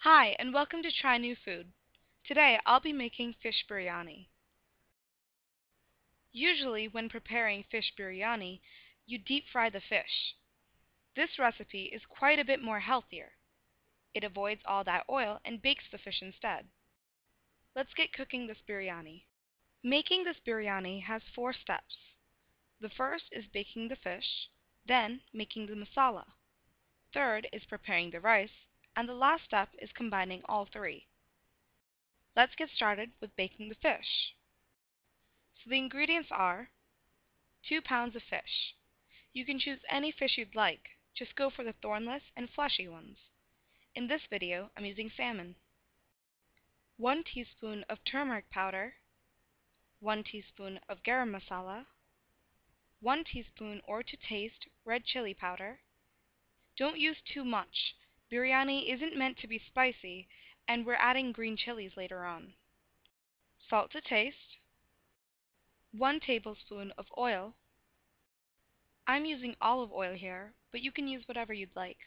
Hi, and welcome to TryNewFood. Today, I'll be making fish biryani. Usually, when preparing fish biryani, you deep fry the fish. This recipe is quite a bit more healthier. It avoids all that oil and bakes the fish instead. Let's get cooking this biryani. Making this biryani has 4 steps. The first is baking the fish, then making the masala. Third is preparing the rice, and the last step is combining all 3. Let's get started with baking the fish. So the ingredients are 2 pounds of fish. You can choose any fish you'd like, just go for the thornless and fleshy ones. In this video, I'm using salmon. 1 teaspoon of turmeric powder, 1 teaspoon of garam masala, 1 teaspoon or to taste red chili powder. Don't use too much. Biryani isn't meant to be spicy, and we're adding green chilies later on. Salt to taste, 1 tablespoon of oil. I'm using olive oil here, but you can use whatever you'd like.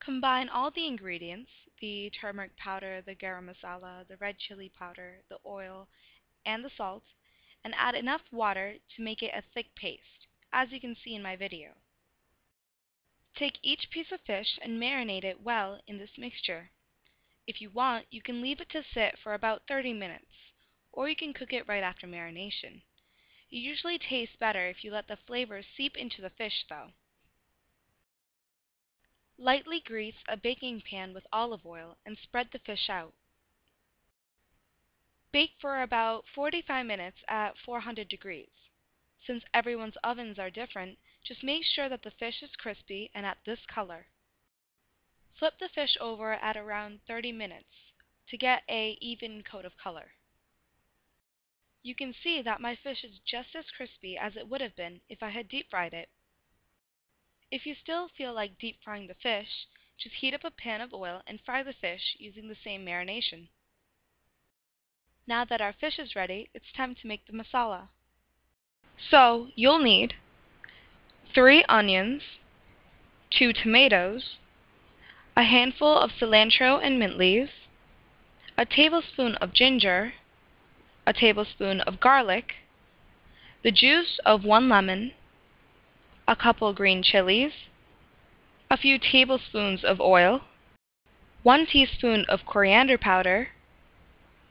Combine all the ingredients, the turmeric powder, the garam masala, the red chili powder, the oil, and the salt, and add enough water to make it a thick paste, as you can see in my video. Take each piece of fish and marinate it well in this mixture. If you want, you can leave it to sit for about 30 minutes, or you can cook it right after marination. It usually tastes better if you let the flavors seep into the fish, though. Lightly grease a baking pan with olive oil and spread the fish out. Bake for about 45 minutes at 400 degrees. Since everyone's ovens are different, just make sure that the fish is crispy and at this color. Flip the fish over at around 30 minutes to get an even coat of color. You can see that my fish is just as crispy as it would have been if I had deep fried it. If you still feel like deep frying the fish, just heat up a pan of oil and fry the fish using the same marination. Now that our fish is ready, it's time to make the masala. So, you'll need 3 onions, 2 tomatoes, a handful of cilantro and mint leaves, a tablespoon of ginger, a tablespoon of garlic, the juice of 1 lemon, a couple green chilies, a few tablespoons of oil, 1 teaspoon of coriander powder,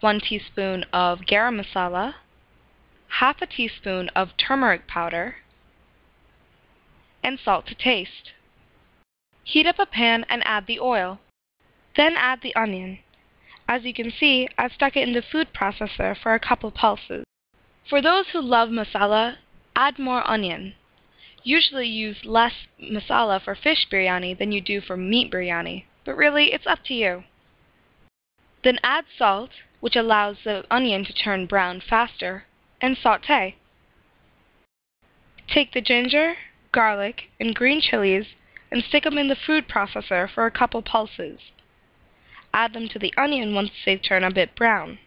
1 teaspoon of garam masala, half a teaspoon of turmeric powder, and salt to taste. Heat up a pan and add the oil. Then add the onion. As you can see, I've stuck it in the food processor for a couple pulses. For those who love masala, add more onion. Usually use less masala for fish biryani than you do for meat biryani, but really, it's up to you. Then add salt, which allows the onion to turn brown faster, and sauté. Take the ginger, garlic, and green chilies and stick them in the food processor for a couple pulses. Add them to the onion once they turn a bit brown.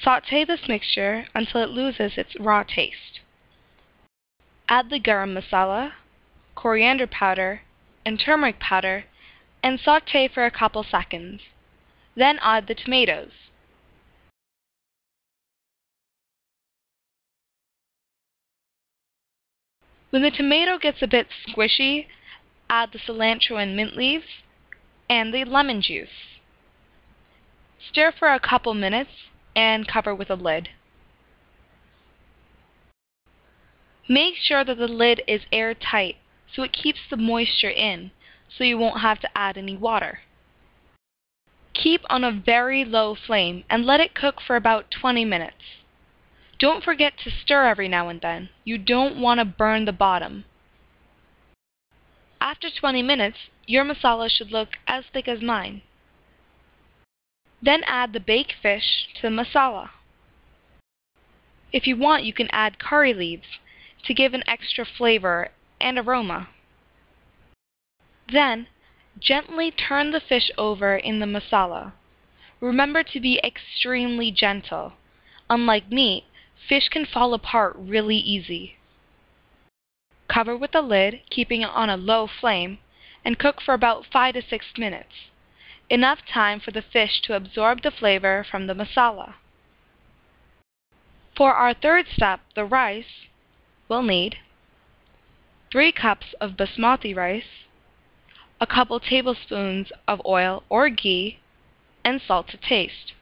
Sauté this mixture until it loses its raw taste. Add the garam masala, coriander powder, and turmeric powder, and sauté for a couple seconds. Then add the tomatoes. When the tomato gets a bit squishy, add the cilantro and mint leaves, and the lemon juice. Stir for a couple minutes and cover with a lid. Make sure that the lid is airtight so it keeps the moisture in, so you won't have to add any water. Keep on a very low flame and let it cook for about 20 minutes. Don't forget to stir every now and then. You don't want to burn the bottom. After 20 minutes, your masala should look as thick as mine. Then add the baked fish to the masala. If you want, you can add curry leaves to give an extra flavor and aroma. Then, gently turn the fish over in the masala. Remember to be extremely gentle. Unlike meat, fish can fall apart really easy. Cover with a lid, keeping it on a low flame, and cook for about 5 to 6 minutes. enough time for the fish to absorb the flavor from the masala. For our third step, the rice, we'll need 3 cups of basmati rice, a couple tablespoons of oil or ghee, and salt to taste.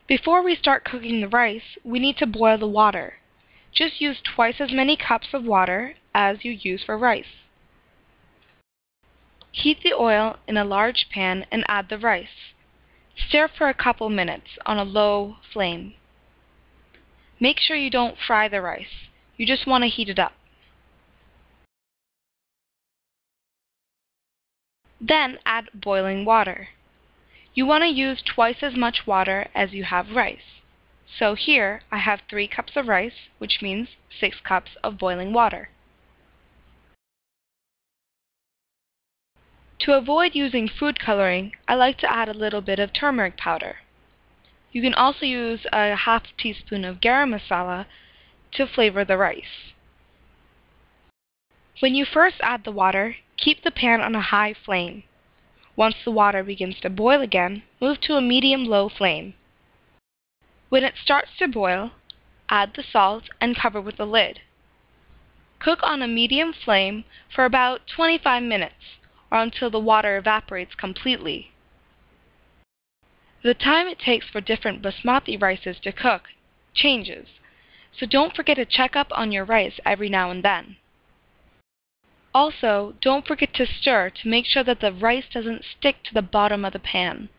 Before we start cooking the rice, we need to boil the water. Just use twice as many cups of water as you use for rice. Heat the oil in a large pan and add the rice. Stir for a couple minutes on a low flame. Make sure you don't fry the rice. You just want to heat it up. Then add boiling water. You want to use twice as much water as you have rice. So here I have 3 cups of rice, which means 6 cups of boiling water. To avoid using food coloring, I like to add a little bit of turmeric powder. You can also use a half teaspoon of garam masala to flavor the rice. When you first add the water, keep the pan on a high flame. Once the water begins to boil again, move to a medium-low flame. When it starts to boil, add the salt and cover with the lid. Cook on a medium flame for about 25 minutes, or until the water evaporates completely. The time it takes for different basmati rices to cook changes, so don't forget to check up on your rice every now and then. Also, don't forget to stir to make sure that the rice doesn't stick to the bottom of the pan.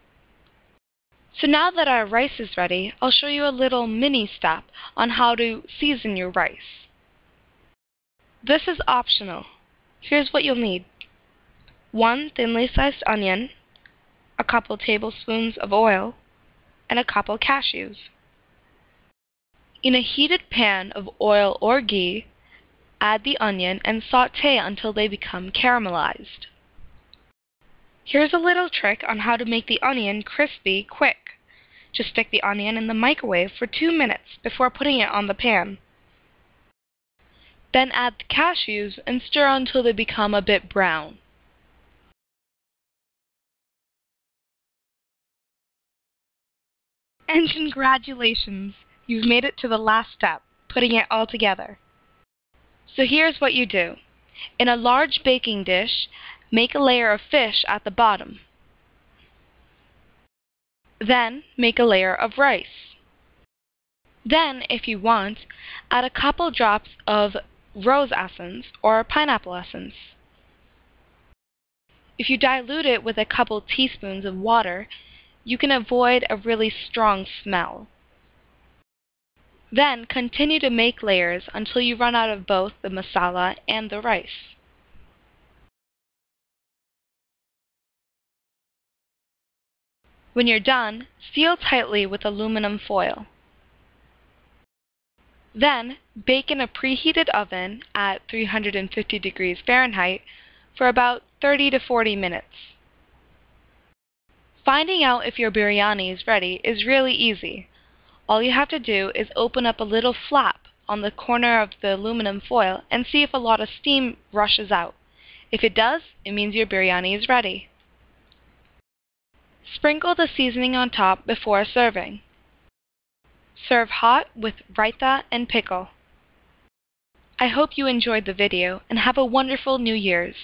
So now that our rice is ready, I'll show you a little mini step on how to season your rice. This is optional. Here's what you'll need. 1 thinly sliced onion, a couple tablespoons of oil, and a couple cashews. In a heated pan of oil or ghee, add the onion and saute until they become caramelized. Here's a little trick on how to make the onion crispy quick. Just stick the onion in the microwave for 2 minutes before putting it on the pan. Then add the cashews and stir until they become a bit brown. And congratulations! You've made it to the last step, putting it all together. So here's what you do. In a large baking dish, make a layer of fish at the bottom. Then make a layer of rice. Then, if you want, add a couple drops of rose essence or pineapple essence. If you dilute it with a couple teaspoons of water, you can avoid a really strong smell. Then continue to make layers until you run out of both the masala and the rice. When you're done, seal tightly with aluminum foil. Then bake in a preheated oven at 350 degrees Fahrenheit for about 30 to 40 minutes. Finding out if your biryani is ready is really easy. All you have to do is open up a little flap on the corner of the aluminum foil and see if a lot of steam rushes out. If it does, it means your biryani is ready. Sprinkle the seasoning on top before serving. Serve hot with raita and pickle. I hope you enjoyed the video and have a wonderful New Year's.